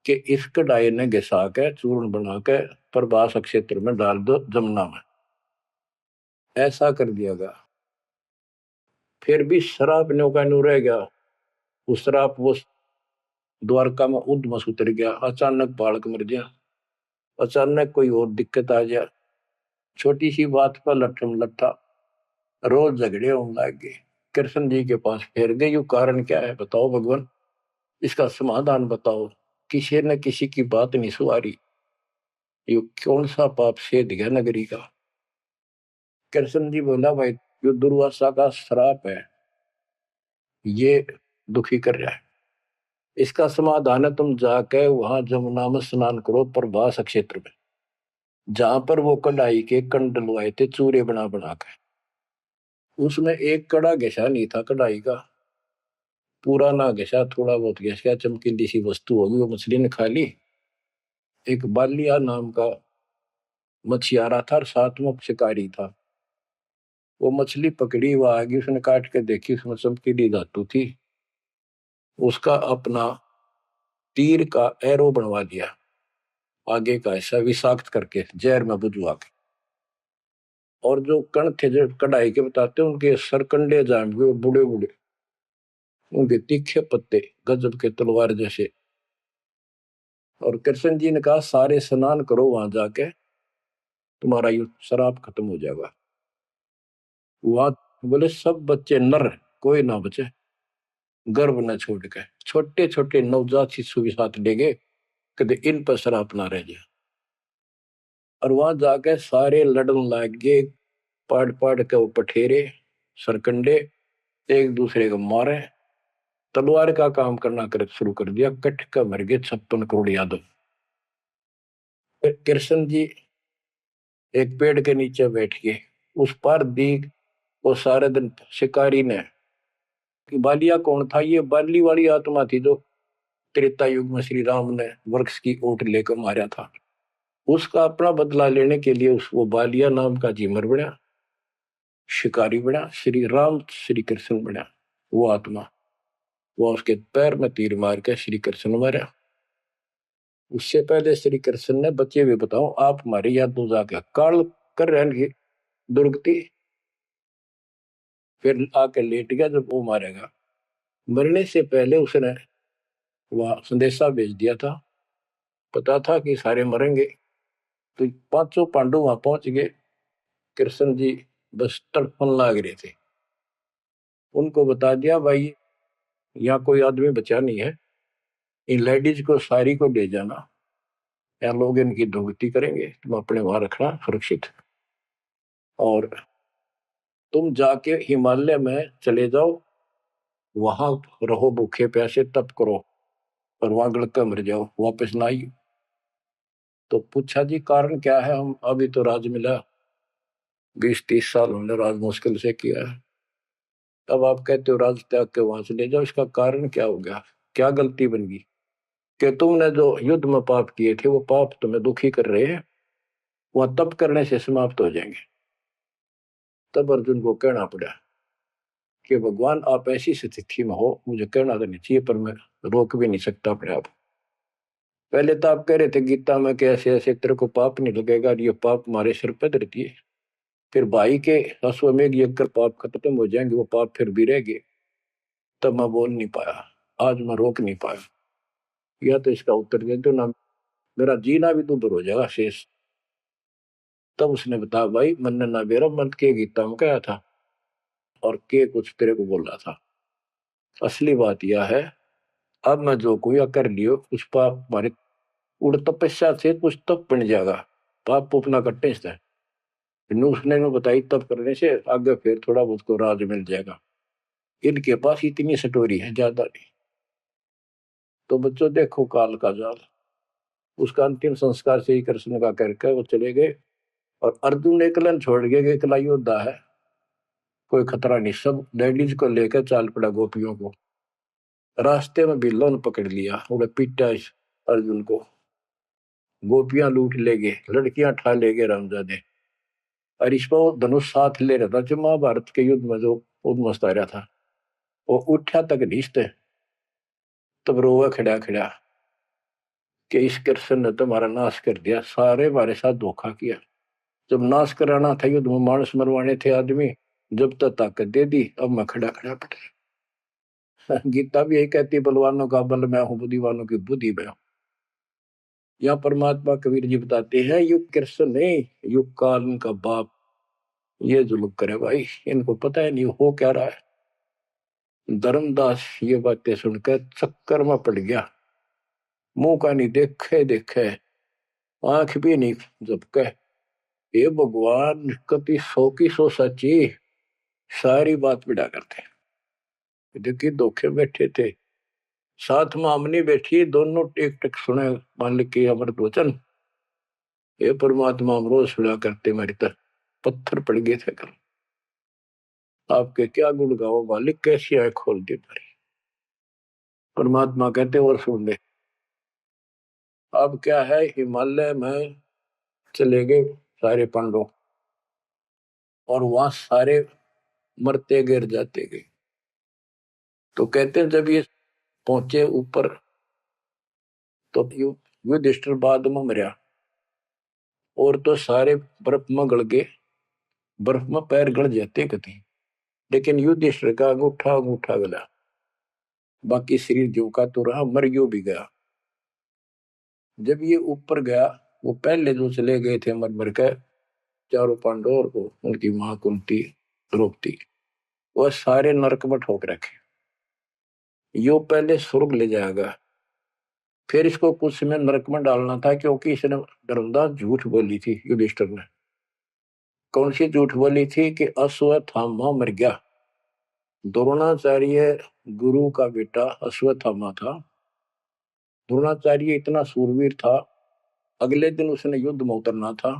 कि इस कढ़ाई ने घिसा के चूर्ण बना के प्रभास क्षेत्र में डाल दो जमुना में ऐसा कर दिया गया फिर भी श्राप न्यो का न्यू रह गया उस श्राप वो द्वारका में उद्मस उतर गया अचानक बालक मर गया अचानक कोई और दिक्कत आ गया छोटी सी बात पर लट्ठम लट्ठा रोज झगड़े होने लग गए कृष्ण जी के पास फिर गए यू कारण क्या है बताओ भगवान इसका समाधान बताओ किसी न किसी की बात नहीं सुहारी यू कौन सा पाप सेध गया नगरी का कृष्ण जी बोला भाई जो दुर्वासा का श्राप है ये दुखी कर रहा है इसका समाधान है, तुम जाके वहां जमुना में स्नान करो प्रभास क्षेत्र में, जहां पर वो कढ़ाई के कंड डलवाए थे चूरे बना बना के। उसमें एक कड़ा घिसा नहीं था कढ़ाई का, पूरा ना घिसा, थोड़ा बहुत घिस गया, चमकीली सी वस्तु होगी, वो मछली ने खा ली। एक बालिया नाम का मछियारा था और साथ में शिकारी था। वो मछली पकड़ी, वो आगे उसने काट के देखी, उसमें चमकीली धातु थी। उसका अपना तीर का एरो बनवा दिया, आगे का ऐसा विषाक्त करके जहर में बुझवा के। और जो कण थे जो कढ़ाई के बताते उनके सरकंडे जाम गए, बूढ़े बूढ़े, उनके तीखे पत्ते गजब के तलवार जैसे। और कृष्ण जी ने कहा सारे स्नान करो वहां जाके, तुम्हारा ये शराब खत्म हो जाएगा। वहां बोले सब बच्चे नर, कोई ना बचे, गर्भ न छोड़ के, छोटे छोटे नवजात शिशु भी साथ ले गए, कदे इन पर शराब ना रह जाए। और वहां जाके सारे लड़न लाग गए, पाड़ पाड़ के वो पठेरे सरकंडे एक दूसरे को मारे, तलवार का काम करना कर शुरू कर दिया। कट का मर गए 56 करोड़ यादव। फिर कृष्ण जी एक पेड़ के नीचे बैठ गए, उस पर दीख वो सारे दिन शिकारी ने कि बालिया कौन था, ये बाली वाली आत्मा थी जो त्रेता युग में श्री राम ने वृक्ष की ओट लेकर मारा था। उसका अपना बदला लेने के लिए उस वो बालिया नाम का जीमर बना, शिकारी बना, श्री राम श्री कृष्ण बना वो आत्मा। वो उसके पैर में तीर मार के श्री कृष्ण मारा। उससे पहले श्री कृष्ण ने बच्चे भी बताओ आप हमारी याद दो जाके काल कर रहे दुर्गति। फिर आके लेट गया जब वो मारेगा। मरने से पहले उसने वह संदेशा भेज दिया था, पता था कि सारे मरेंगे। तो पांचों पांडव वहां पहुंच गए, कृष्ण जी बस तड़पन लाग रहे थे। उनको बता दिया भाई यहाँ कोई आदमी बचा नहीं है, इन लेडीज को सारी को ले जाना, या लोग इनकी दुर्गति करेंगे, तुम अपने वहां रखना सुरक्षित। और तुम जाके हिमालय में चले जाओ, वहां रहो भूखे प्यासे तप करो, और वहां गड़का मर जाओ, वापस ना आई। तो पूछा जी कारण क्या है, हम अभी तो राज मिला, 20-30 साल हमने राज मुश्किल से किया है, अब आप कहते हो राज त्याग के वहां से ले जाओ, इसका कारण क्या हो गया, क्या गलती बन गई कि तुमने जो युद्ध में पाप किए थे वो पाप तुम्हें दुखी कर रहे हैं, वह तप करने से समाप्त हो जाएंगे। तब अर्जुन को कहना पड़ा कि भगवान आप ऐसी स्थिति में हो, मुझे कहना तो नहीं चाहिए पर मैं रोक भी नहीं सकता अपने आप। पहले तो आप कह रहे थे गीता में कि ऐसे ऐसे तेरे को पाप नहीं लगेगा, और ये पाप हमारे सिर पर धरती है। फिर भाई के अश्वमेध यज्ञ कर पाप खत्म हो जाएंगे, वो पाप फिर भी रहेंगे। तब मैं बोल नहीं पाया, आज मैं रोक नहीं पाया। या तो इसका उत्तर दे दो ना, मेरा जीना भी दूभर हो जाएगा शेष। तब उसने बताया भाई मन ना मेरा मन के गीता में कहा था, और के कुछ तेरे को बोल रहा था। असली बात यह है, अब मैं जो कोई कर लियो उस पाप हमारे उड़ तपस्या से कुछ तप बन जाएगा, पाप पुपना कट्टे से उसने में बताई तप करने से आगे फिर थोड़ा बहुत को राज मिल जाएगा। इनके पास इतनी सटोरी है ज्यादा नहीं। तो बच्चों देखो काल का जाल। उसका अंतिम संस्कार श्री कृष्ण का करके वो चले गए, और अर्जुन ने एकलन छोड़ गए कि एकला योद्धा है, कोई खतरा नहीं, सब लेडीज को लेकर चाल पड़ा गोपियों को। रास्ते में बिल्लो ने पकड़ लिया, उन्हें पीटा इस अर्जुन को, गोपियां लूट ले गए, लड़कियां ठा ले गए रामजादे। और इस पर धनुष साथ ले रहा था जो महाभारत के युद्ध में जो उद्मस्त आ रहा था, वो उठा तक नीचते, तब रोवा खड़ा खड़ा कि इस कृष्ण ने तुम्हारा नाश कर दिया, सारे हमारे साथ धोखा किया। जब नाश कराना था युद्ध में, मानस मरवाने थे आदमी, जब तक ताकत दे दी, अब मैं खड़ा खड़ा पड़ा। गीता भी यही कहती है, बलवानों का बल मैं हूं, बुद्धिवानों की बुद्धि मैं हूं। यहाँ परमात्मा कबीर जी बताते हैं युग कृष्ण नहीं, युग काल इनका बाप ये जुल्म करे भाई, इनको पता है नहीं हो क्या रहा है। धर्मदास ये बातें सुनकर चक्कर में पड़ गया, मुंह का नहीं देखे देखे, आंख भी नहीं झपके। ये भगवान कति सौ की सौ सच्ची, सारी बात बिड़ा करते। देखिए धोखे बैठे थे, साथ में हमने बैठी, दोनों टेक टेक सुने मालिक के अमृत वचन। ये परमात्मा हम रोज सुना करते, मेरी तरह पत्थर पड़ गए थे कल। आपके क्या गुण गाओ मालिक, कैसी आंख खोल दी मेरी। परमात्मा कहते और सुन ले। अब क्या है, हिमालय में चले गए सारे पांडव, और वहां सारे मरते गिर जाते गए। तो कहते हैं जब ये पहुंचे ऊपर, तो युधिष्ठिर बाद में मरिया, और तो सारे बर्फ में गड़ गए, बर्फ में पैर गड़ जाते कति। लेकिन युधिष्ठिर का अंगूठा अंगूठा गला, बाकी शरीर जो का तो रहा, मर गयो भी गया। जब ये ऊपर गया, वो पहले जो चले गए थे मर मर के, चारों पांडव और वो उनकी मां कुंती द्रौपदी, वह सारे नरक में ठोक रखे। यो पहले स्वर्ग ले जाएगा, फिर इसको कुछ समय नरक में डालना था, क्योंकि इसने धर्मदास झूठ बोली थी युधिष्ठिर ने। कौन सी झूठ बोली थी कि अश्वत्थामा मर गया। द्रोणाचार्य गुरु का बेटा अश्वत्थामा था। द्रोणाचार्य इतना सूरवीर था, अगले दिन उसने युद्ध में उतरना था,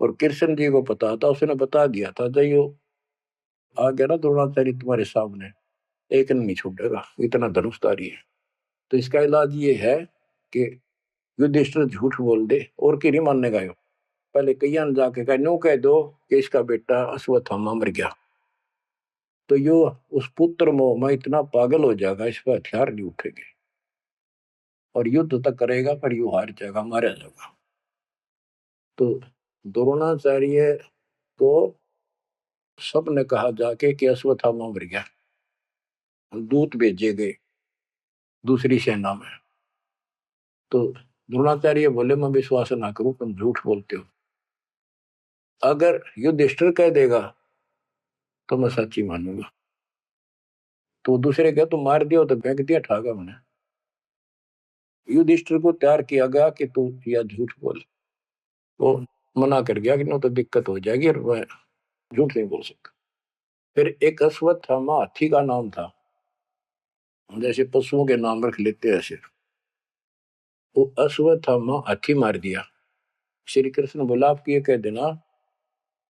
और कृष्ण जी को पता था, उसने बता दिया था जयो आ गया ना द्रोणाचार्य तुम्हारे सामने, एक नहीं छूटेगा, इतना धनुषधारी है। तो इसका इलाज ये है कि युधिष्ठिर झूठ बोल दे, और की नहीं मानने का। पहले कईयां ने जाके कहा, न्यू कह दो कि इसका बेटा अश्वत्थामा मर गया, तो यो उस पुत्र मोह में इतना पागल हो जाएगा, इस पर हथियार नहीं उठेंगे, और युद्ध तक करेगा, पर यू हार जाएगा, मारा जाएगा। तो द्रोणाचार्य को सबने कहा जाके कि अश्वत्थामा मर गया। दूत भेजे गए दूसरी सेना में, तो द्रोणाचार्य बोले मैं विश्वास ना करूं, तुम झूठ बोलते हो। अगर युधिष्ठिर कह देगा तो मैं सच्ची मानूंगा। तो दूसरे कह तुम मार दिया, तो फेंक दिया ठागा मैंने। युधिष्ठिर को तैयार किया गया कि तू या झूठ बोल। वो मना कर गया कि ना तो दिक्कत हो जाएगी, और मैं झूठ नहीं बोल सकता। फिर एक अश्वत्थामा हाथी का नाम था, जैसे पशुओं के नाम रख लेते हैं ऐसे। वो अश्वत्थामा हाथी मार दिया। श्री कृष्ण बोला आप ये कह देना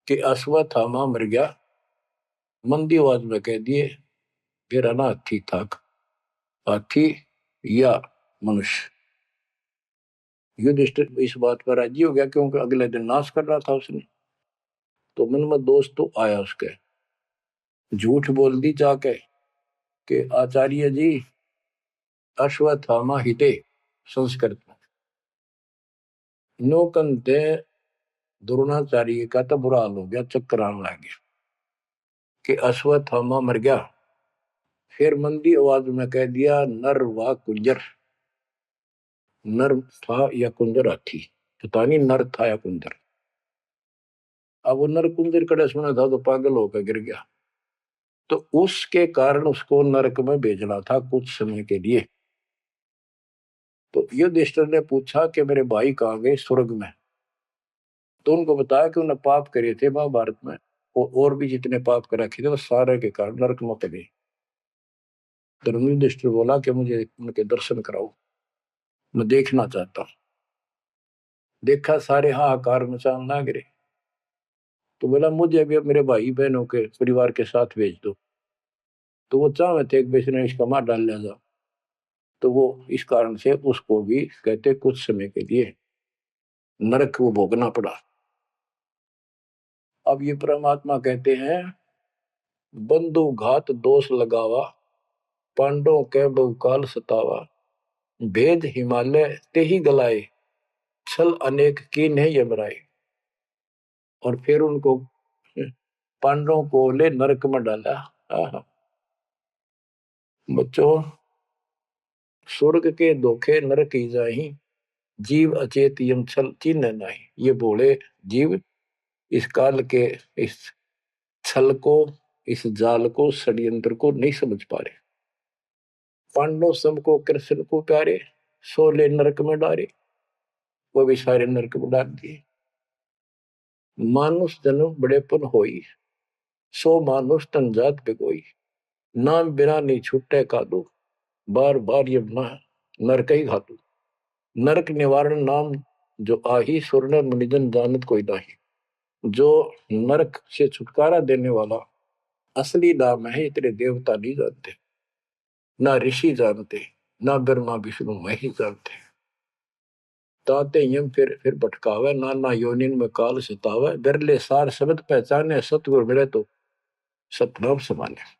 कि अश्वत्थामा मर गया, मंदी आवाज में कह दिए मेरा ना हाथी था, हाथी या मनुष्य। युधिष्ठिर इस बात पर राजी हो गया, क्योंकि अगले दिन नाश कर रहा था उसने। तो मन में दोस्त तो आया उसके, झूठ बोल दी जाके कि आचार्य जी अश्वत्थामा हिते, संस्कृत में नौकंते। द्रोणाचार्य का तो बुरा हाल हो गया, चक्कर आने लग गया कि अश्वत्थामा मर गया। फिर मंदी आवाज में कह दिया नर व कुंजर। नर था या कुंजर हाथी, पता नहीं नर था या कुंजर। अब वो नर कुंजर कड़े सुना था तो पागल होकर गिर गया। तो उसके कारण उसको नरक में भेजना था कुछ समय के लिए। तो युधिष्ठिर ने पूछा कि मेरे भाई कहाँ गए, स्वर्ग में। तो उनको बताया कि उन्हें पाप करे थे महाभारत में, और भी जितने पाप कर रखे थे वो सारे के कारण नरक में गए। धर्म युधिष्ठिर बोला कि मुझे उनके दर्शन कराओ, मैं देखना चाहता हूँ। देखा सारे हाहाकार मचाने लग रहे। तो बोला मुझे भी अब मेरे भाई बहनों के परिवार के साथ भेज दो। तो वो चाहे थे कि इसने इसका मार डाल लिया जा। तो वो इस कारण से उसको भी कहते कुछ समय के लिए नरक को भोगना पड़ा। अब ये परमात्मा कहते हैं बंधु घात दोष लगावा, पांडवों के बहुकाल सतावा, भेद हिमालय ते ही गलाए, छल अनेक की नहीं यमराए। और फिर उनको पांडवों को ले नरक में डाला। बच्चों स्वर्ग के धोखे नरक ही जाही, जीव अचेत यम छल चिन्ह नहीं। ये बोले जीव इस काल के इस छल को, इस जाल को, षड्यंत्र को नहीं समझ पा रहे। पांडव सबको कृष्ण को प्यारे, सोले नरक में डारे, वो भी सारे नरक में डाल दिए। मानुष जन्म बड़ेपन होई, सो मानुष तन जात पे कोई, नाम बिना नहीं छूटे का दो, बार बार ये नरक ही घातु। नरक निवारण नाम जो आही सुरनर मुनिजन जानत कोई नाही। जो नरक से छुटकारा देने वाला असली नाम है, इतने देवता नहीं जानते, ना ऋषि जानते, ना ब्रह्मा विष्णु महेश जानते। ताते यम फिर भटकावे, नाना योनिन में काल सतावे। बिरले सार शब्द पहचाने, सतगुरु मिले तो सतनाम समाने।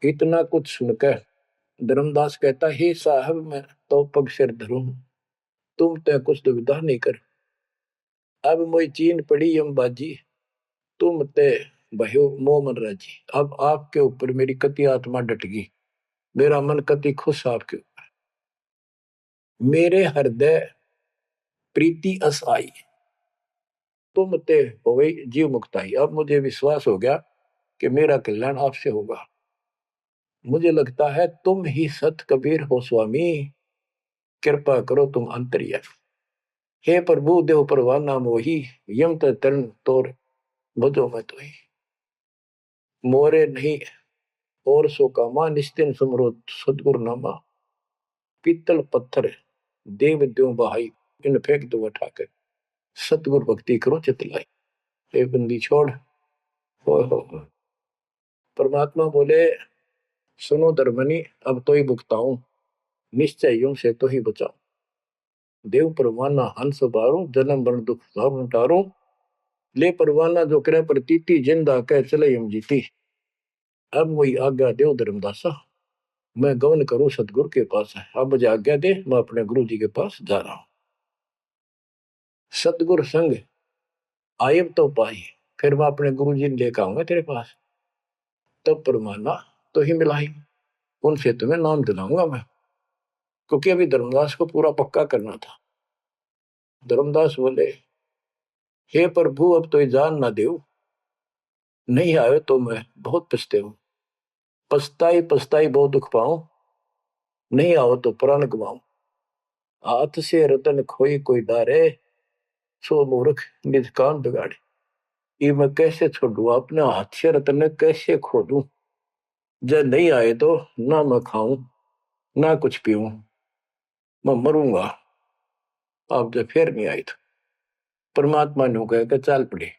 इतना कुछ सुनकर धर्मदास कहता, हे साहब मैं तो पग सिर धरूं, तुम तो कुछ दुविधा नहीं कर। अब मोई चीन पड़ी यम बाजी, तुम ते भयो मोह मन राजी। अब आपके ऊपर मेरी कति आत्मा डट गई, मेरा मन कति खुश आपके ऊपर। मेरे हृदय प्रीति अस आई, तुम ते हो गई जीव मुक्ताई। अब मुझे विश्वास हो गया कि मेरा कल्याण आपसे होगा। मुझे लगता है तुम ही सत कबीर हो स्वामी, कृपा करो तुम अंतर्यामी। हे प्रभु देव परवाना मोही, यम तरण तोर बजो मैं तो ही। मोरे नहीं और सो कामा, निस्तिन सुमरो सदगुरु नामा। पीतल पत्थर देव द्यो बहाई, इन फेंक दो उठाकर, सतगुरु भक्ति करो चितलाई। हे बंदी छोड़, हो। परमात्मा बोले, सुनो धर्मनी, अब तो ही भुगताऊं, निश्चय यूं से तो ही बचाऊं। देव परवाना हंस बारू, जन्म मरण दुख भाव टारू। ले परवाना जो करे प्रतीति, जिंदा कह चले यम जीती। अब वही आज्ञा देव धर्मदासा, मैं गमन करूं सतगुरु के पास है। अब मुझे आज्ञा दे, मैं अपने गुरु जी के पास जा रहा हूं। सतगुरु संग आयब तो पाई, फिर मैं अपने गुरु जी ने लेकर आऊंगा तेरे पास। तब परमाना तो ही मिलाई, उनसे तुम्हें नाम दिलाऊंगा मैं। क्योंकि अभी धर्मदास को पूरा पक्का करना था। धर्मदास बोले, हे प्रभु अब तो जान ना देव, नहीं आए तो मैं बहुत पछते हूं। पछताई पछताई बहुत दुख पाऊं, नहीं आओ तो प्राण गवाऊं। हाथ से रतन खोई कोई डारे, सो मूर्ख निज काम बिगाड़े। ये मैं कैसे छोड़ू, अपने हाथ से रतन कैसे खो दूं। जब नहीं आए तो ना मैं खाऊं ना कुछ पीऊं, मैं मरूंगा। आप जब फिर नहीं आई तो परमात्मा ने कहा कि चल पड़े,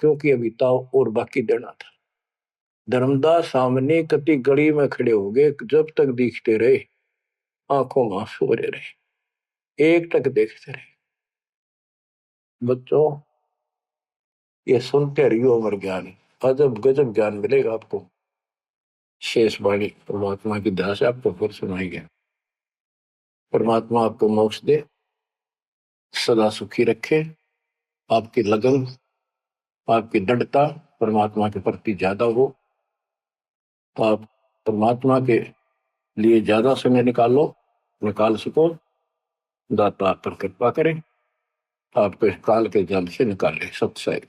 क्योंकि अभी ताव और बाकी देना था। धर्मदास सामने कति गली में खड़े हो गए, जब तक दिखते रहे आंखों में आंसू भरे रहे, एक टक देखते रहे। बच्चों ये सुनते रहियो अमर ज्ञान, अजब गजब ज्ञान मिलेगा आपको। शेष वाणी परमात्मा की दया से आपको फिर सुनाई गया। परमात्मा आपको मोक्ष दे, सदा सुखी रखे। आपकी लगन, आपकी दृढ़ता परमात्मा के प्रति ज्यादा हो, आप परमात्मा के लिए ज्यादा समय निकाल सको। दाता आप पर कृपा करें, आपको इस काल के जल से निकाले। सत्संग।